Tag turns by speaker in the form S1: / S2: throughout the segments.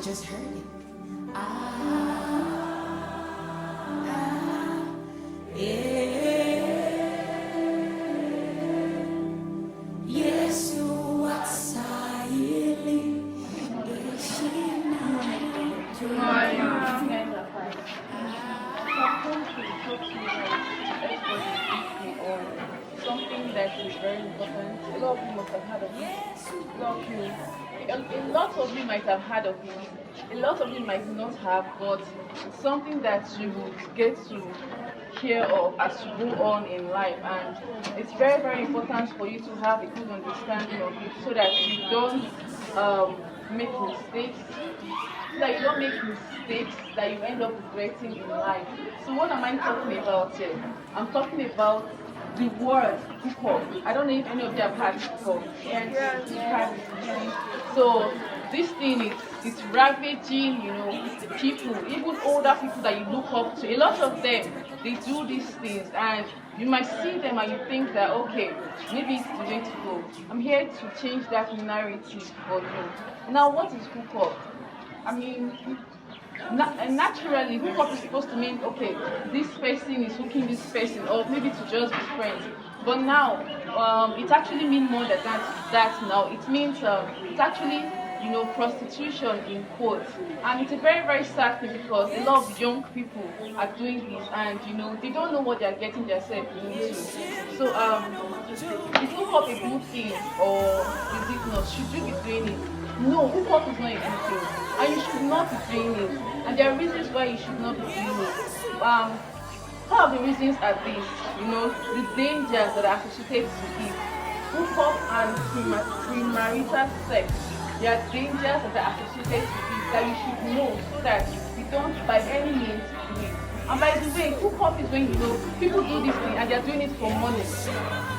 S1: just heard it.
S2: Something that is very important. A lot of you must have heard of it. A lot of you might have heard of it. A lot of you might not have, but it's something that you would get to hear of as you go on in life, and it's very, very important for you to have a good understanding of it so that you don't make mistakes. So that you don't make mistakes that you end up regretting in life. So what am I talking about here? I'm talking about the word hip-hop. I don't know if any of you have heard hip-hop. So this thing it's ravaging, people, even older people that you look up to. A lot of them, they do these things, and you might see them and you think that, okay, maybe it's the way to go. I'm here to change that narrative for you. Now, what is hookup? I mean, naturally, hookup is supposed to mean, okay, this person is hooking this person, or maybe to just be friends. But now, it actually means more than that now. It means, it's actually, prostitution in quotes. And it's a very, very sad thing because a lot of young people are doing this, and, they don't know what they're getting themselves into. So, is hookup a good thing, or is it not? Should you be doing it? No, hookup is not a good thing, and you should not be doing it. And there are reasons why you should not be doing it. Some of the reasons are these, the dangers that are associated with it. Hookup and premarital sex. There are dangers that are associated with it that you should know so that you don't by any means do it. And by the way, hookup is when people do this thing and they're doing it for money.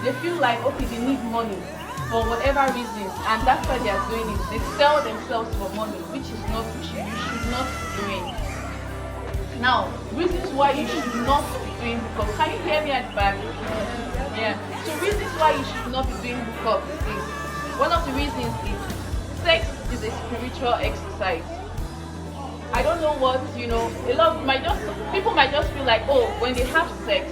S2: They feel like, okay, they need money for whatever reasons, and that's why they are doing it. They sell themselves for money, which you should not be doing. Now, reasons why you should not be doing hookup. Can you hear me at the back? Yeah. So reasons why you should not be doing hookup is, one of the reasons is sex is a spiritual exercise. I don't know what, a lot of people might just feel like, oh, when they have sex,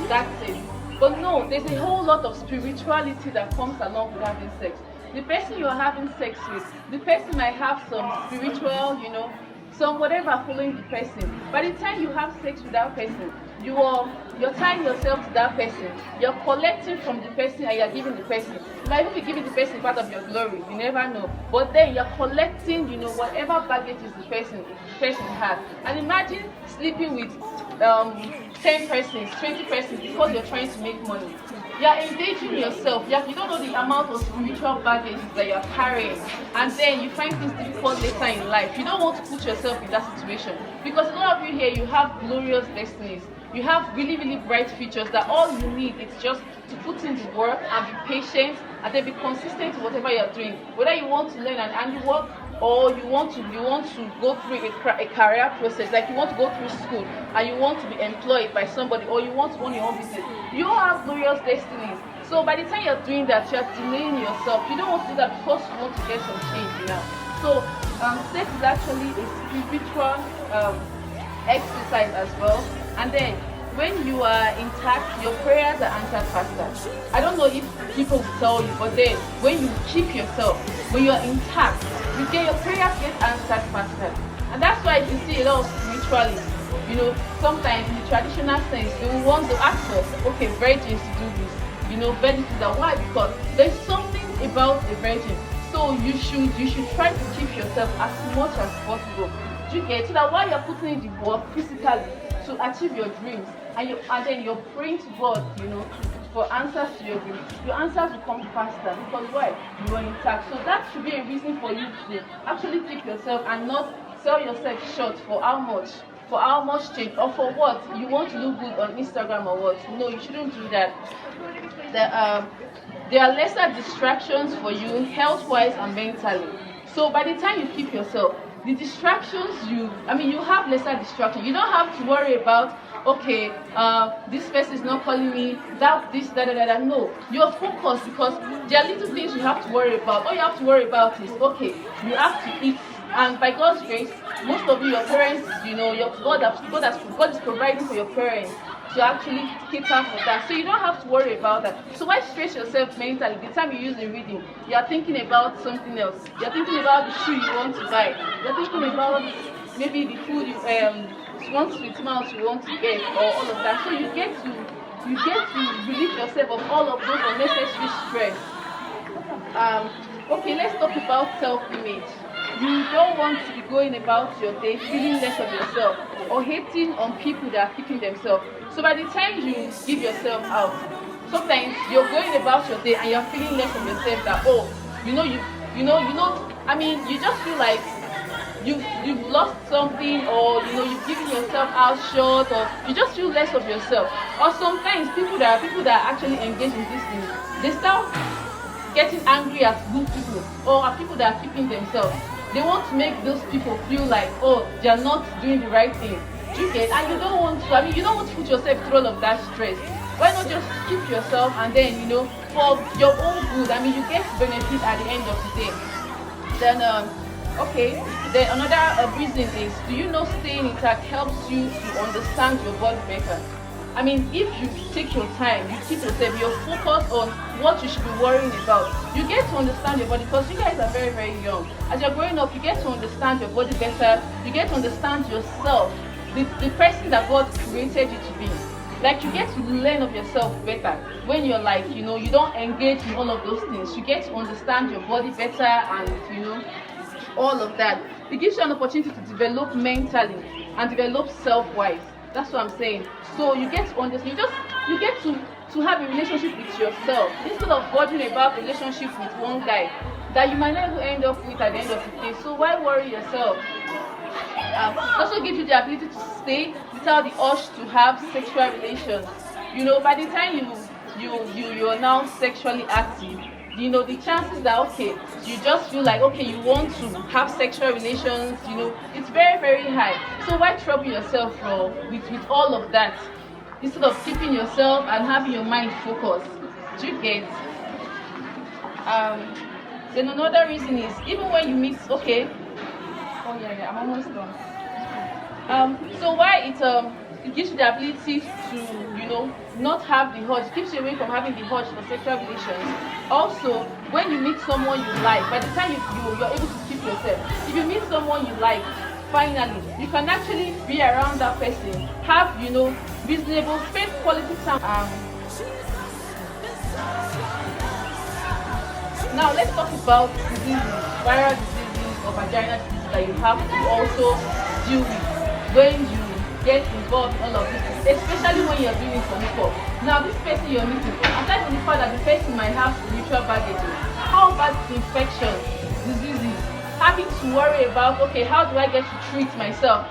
S2: that's it. But no, there's a whole lot of spirituality that comes along with having sex. The person you're having sex with, the person might have some spiritual, some whatever following the person. By the time you have sex with that person, you're tying yourself to that person. You're collecting from the person and you're giving the person. You might even be giving the person part of your glory. You never know. But then you're collecting, whatever baggages the person has. And imagine sleeping with 10 persons, 20 persons because you're trying to make money. You're engaging yourself. You don't know the amount of spiritual baggage that you're carrying, and then you find things difficult later in life. You don't want to put yourself in that situation, because a lot of you here, you have glorious destinies. You have really, really bright futures that all you need is just to put in the work and be patient, and then be consistent in whatever you're doing. Whether you want to learn an handiwork, or you want to go through a career process, like you want to go through school and you want to be employed by somebody, or you want to own your own business. You all have glorious destinies. So by the time you're doing that, you're delaying yourself. You don't want to do that because you want to get some change now. So sex is actually a spiritual exercise as well. And then when you are intact, your prayers are answered faster. I don't know if people will tell you, but then when you keep yourself, when you are intact, your prayers get answered faster. And that's why you see a lot of spiritualists, sometimes in the traditional sense, they will want to ask for, okay, virgins to do this, virgins to do that. Why? Because there's something about a virgin. So you should try to keep yourself as much as possible. You get so that while you're putting in the work physically to achieve your dreams, and then you're praying to God, for answers to your dreams, your answers will come faster because why? You are intact. So that should be a reason for you to actually keep yourself and not sell yourself short for how much? For how much change, or for what? You want to look good on Instagram or what? No, you shouldn't do that. There are lesser distractions for you, health-wise and mentally. So by the time you keep yourself, the distractions you have lesser distractions. You don't have to worry about, okay, this person is not calling me, no. You're focused because there are little things you have to worry about. All you have to worry about is, okay, you have to eat And by God's grace, most of you, your parents, God is providing for your parents to actually cater for that. So you don't have to worry about that. So why stress yourself mentally? The time you use in reading, you are thinking about something else. You're thinking about the shoe you want to buy. You're thinking about maybe the food one sweet mouth you want to get, or all of that. So you get to relieve yourself of all of those unnecessary stress. Okay, let's talk about self-image. You don't want to be going about your day feeling less of yourself or hating on people that are keeping themselves. So by the time you give yourself out, sometimes you're going about your day and you're feeling less of yourself. That I mean, you just feel like you've lost something, or you've given yourself out short, or you just feel less of yourself. Or sometimes people that are actually engaged in these things, they start getting angry at good people or at people that are keeping themselves. They want to make those people feel like, oh, they are not doing the right thing. You get, and you don't want to put yourself through all of that stress. Why not just keep yourself, and then for your own good, you get benefit at the end of the day. Then then another reason is, do you know staying intact helps you to understand your body better? If you take your time, you keep yourself, you're focused on what you should be worrying about, you get to understand your body, because you guys are very, very young. As you're growing up, you get to understand your body better, you get to understand yourself, the person that God created you to be. Like, you get to learn of yourself better when you're like, you don't engage in all of those things. You get to understand your body better, and all of that. It gives you an opportunity to develop mentally and develop self-wise. That's what I'm saying. So you get to understand, you get to have a relationship with yourself, instead of bothering about a relationship with one guy that you might never end up with at the end of the day. So why worry yourself? It also gives you the ability to stay without the urge to have sexual relations. By the time you are now sexually active, the chances that you just feel like you want to have sexual relations, it's very, very high. So why trouble yourself with all of that, instead of keeping yourself and having your mind focused? Do you get? Then another reason is, even when you meet I'm almost done. So why it gives you the ability to not have the urge. It keeps you away from having the urge for sexual relations. Also, when you meet someone you like, by the time you're able to keep yourself, if you meet someone you like, finally you can actually be around that person, have reasonable, spend quality time. Now let's talk about diseases, viral diseases or vaginal diseases that you have to also deal with when you get involved in all of this, especially when you're doing it for makeup. Now this person you're meeting, aside from the fact that the person might have spiritual baggage, how about infections, diseases, having to worry about, how do I get to treat myself?